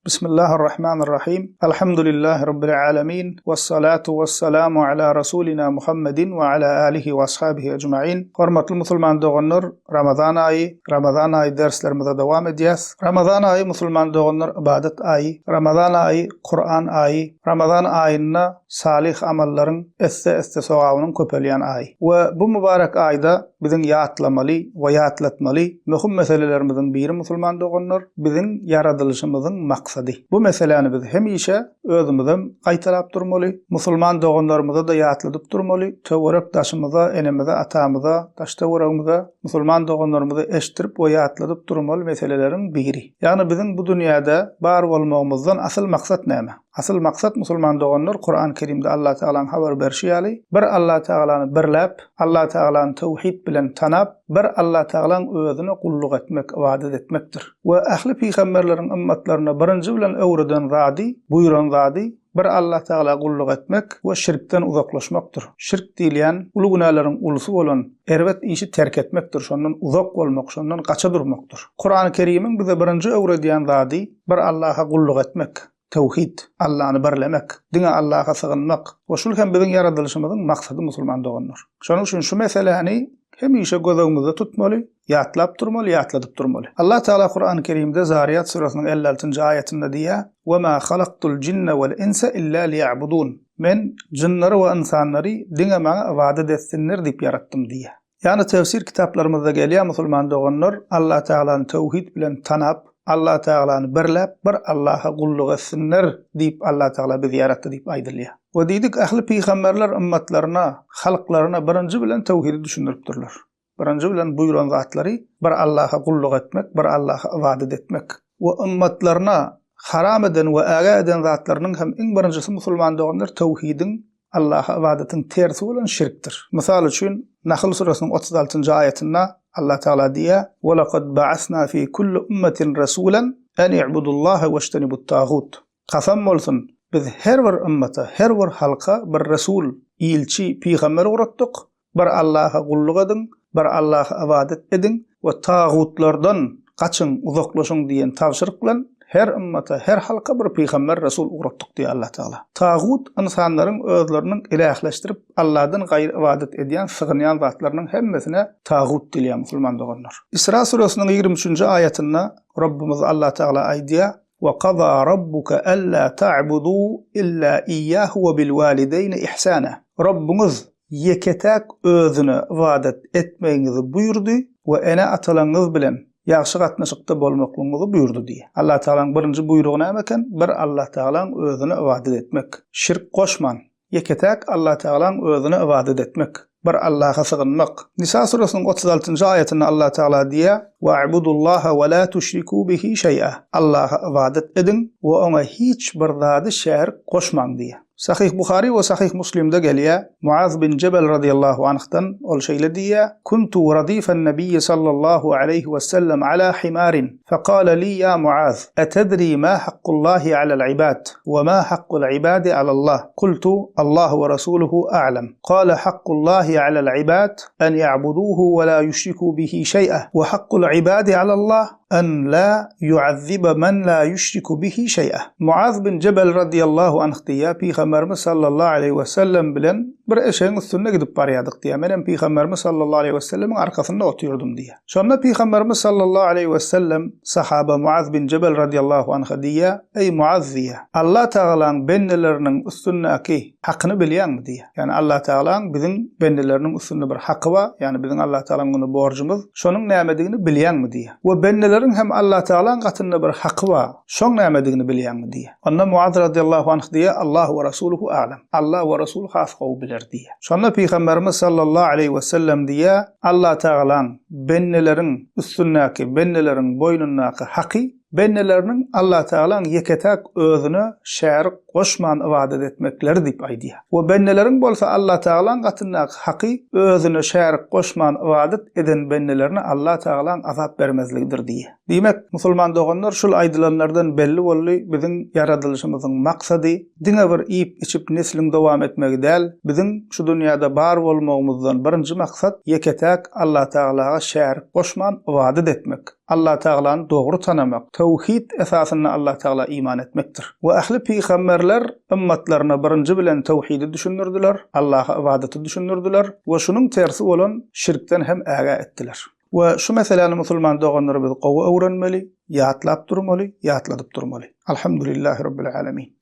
Bismillahirrahmanirrahim. Elhamdülillahi Rabbil alemin. Vessalatu vesselamu ala Rasulina Muhammedin ve ala alihi ve ashabihi ecma'in. Hormatly musulman doganlar, Ramazan ayı derslerimize devam edýäs. Ramazan ayı musulman doganlar ibadet ayı, Ramazan ayı Kur'an ayı, Ramazan ayına salih amalların esse sogawynyň köpelýän ayı. Ve bu mübarek ayda biziň ýatlamaly we ýatlatmaly möhüm meselelerimizden biri musulman doganlar, biziň yaradylışymyzyň maksady. Bu meseleni biz hemişe özümizden gaýtalap durmaly, musulman doganlarymyza da ýatladyp durmaly, töwerek daşymyza, enemize, atamyza, daştawragymyza, musulman doganlarymyza eşdirip we ýatladyp durmaly meseleleriň biri. Ýani biziň bu dünýäde bar bolmagymyzdan asyl maksat näme? Asyl maksat musulman doganlar Kur'an-ı Kerimde Allah Teala'nın haber berşýäli, bir Allah Teala'ny birläp, Allah Teala'ny tawhid bilen tanap, bir Allah Teala'nın özüne kulluk etmek, ibadet etmekdir. Ve ahli peygamberlerin ümmetlerine birinci bilen öwreden zady, buyuran zady, bir Allah Teala kulluk etmek ve şirkten uzaklaşmaktır. Şirk diýilýän ulu günahların ulusy bolan erwet işi terk etmektir. Şondan uzak bolmak, şondan gaça durmakdyr. Kur'an-ı Kerim'in bize birinci öwrediýän zady bir Allah'a kulluk etmek. Tawhid, Allah'ını birlemek, dine Allah'a sığınmak. O şul hem bizim yaradılışımızın maksadı musulman doganlar. Şonun üçin şu meseleni hemişe gözüňizde tutmaly, ýatlap durmaly, ýatladyp durmaly. Allah Teala Kur'an-ı Kerim'de Zariyat surasının 56-njy ayetinde diýär: "Ve ma halaqtul jinne vel insa illa liya'budun." Men jinnleri we insanlary dine maňa ibadet etsinler diýip ýaratdym diýär. Yani tefsir kitaplarymyzda gelýär musulman doganlar Allah Teala'ny tawhid bilen tanap, Allah Teala'ny birläp bir Allah'a kulluk etsinler diýip Allah Teala bizi yaratdy diýip aýdylýar. We diýdik ahli peýgamberler ümmetlerine, halklaryna birinji bilen tawhidi düşündiripdirler. Birinji bilen buyuran zatlary bir Allah'a kulluk etmek, bir Allah'a ibadet etmek. We ümmetlerine haram eden we aga eden zatlarynyň hem iň birinjisi musulman doganlar tawhidin, Allah'a ibadetin tersi bolan şirkdir. Misal üçin Nahl surasının 36-njy ayetinde Allah Teala diýär: "Ve laqad ba'asna fi kulli ummetin rasulan an i'budullaha ve ijtanibut tagut." Kasam bolsun, biz her bir ümmete, her bir halka bir resul, ilçi, peýgamber uğratdyk. Bir Allah'a kulluk edin, bir Allah'a ibadet edin we tagutlardan kaçın, uzaklaşın diýen tawşyryk bilen her ümmete, her halka bir peýgamber, resul uğratdyk diýär Allah Teala. Tagut insanlaryň özleriniň ilahleşdirip Allah'dan gaýry ibadet edýän, sığynýan zatlarynyň hemmesine tagut diýýär musulman doganlar. İsra surasının 23-njy ayetinde Rabbimiz Allah Teala aýdýar: "Wa-qada rabbuka alla ta'budu illa iyyahu ve bil-walidayni ihsana." Rabbimiz yeketek özüne ibadet etmeýiňizi buyurdy we ene atalaňyz bilen ýaxşy gatnaşykda bolmaklaryňyzy buyurdy diýär. Allah Teala'nın birinji buyrugy näme eken? Bir Allah Teala'nın özüne ibadet etmek. Şirk koşman. Yeketek Allah Teala'nın özüne ibadet etmek. Bir Allah'a sığınmak. Nisa surasının 36-njy ayetinde Allah Teala diýär: "Wa'budullaha we la tuşriku bihi şeý'a." Allah'a ibadet edin we ona hiç bir zady şärik koşmaň diýär. Sahih Buhari ve Sahih Muslim'de gelýär. Muaz bin Cebel radıyallahu anh'tan ol şeýle diýär: "Kuntu radifan nabiyyi sallallahu aleyhi ve sellem ala himarin. Faqala li ya Muaz, atadri ma haqqullahi ala'l ibad ve ma haqqul ibadi ala'llah?" Qultu: "Allah ve rasuluhu a'lam." Qala: "Haqqullahi ala'l ibad an ya'buduhu ve la yushriku bihi şeý'a ve haqqul ibadi ala'llah an la yu'azziba man la yushriku bihi şeý'a." Muaz bin Cebel radıyallahu anh diýär: Peygamberimiz sallallahu aleyhi ve sellem bilen bir eşeğin üstünde gidip barýardyk diýär. Men Peygamberimiz sallallahu aleyhi ve sellemin arkasynda oturdum diýär. Şonda Peygamberimiz sallallahu aleyhi ve sellem sahaba Muaz bin Cebel radıyallahu anh diýär: "Ey Muaz diýär, Allah Teala'nın bendeleriniň üstündäki hakyny bilýärmi?" diýär. Yani Allah Teala'nın biziň bendeleriniň üstünde bir haky bar, yani biziň Allah Teala'nın borjumuz, şonuň nämedigini bilýärmi diýär. We bendelerin hem Allah Teala'nın gatynda bir haky bar, şoň nämedigini bilýärmi diýär. Onda Muaz radıyallahu anh diýär: "Allah ve rasuluhu a'lam." Allah ve Resul has gowy biler diýär. Şonda Peygamberimiz sallallahu aleyhi ve sellem diýär: "Allah Teala'nın bennelerin üstündäki, bennelerin boynundaky haky bennelerinin Allah Teala'nın yeketek özüne şärik koşman ibadet etmekleri diýip aýdýar. We bennelerin bolsa Allah Teala'nın gatyndaky haky özüne şärik koşman ibadet eden bennelerini Allah Teala'nın azap bermezligidir diýär. Diýmek, musulman doganlar şul aýdylanlardan belli bolly biziň yaradylışymyzyň maksady diňe bir iýip içip neslin dowam etmegi däl, biziň şu dünýäde bar bolmagymyzdan birinji maksat yeketek Allah Teala'ga şärik koşman ibadet etmek. Allah Teala'nı doğru tanımak, tevhid esasına Allah Teala iman etmektir. Ve ahli peygamberler ümmetlerine birinci bilen tevhidi düşündürdüler, Allah'a ibadeti düşündürdüler ve şunun tersi olan şirkten hem aga ettiler. Ve şu meseleni musulman doğanları biz gowy öwrenmeli, ýatlap durmaly, ýatladyp durmaly. Alhamdulillahi rabbil alamin.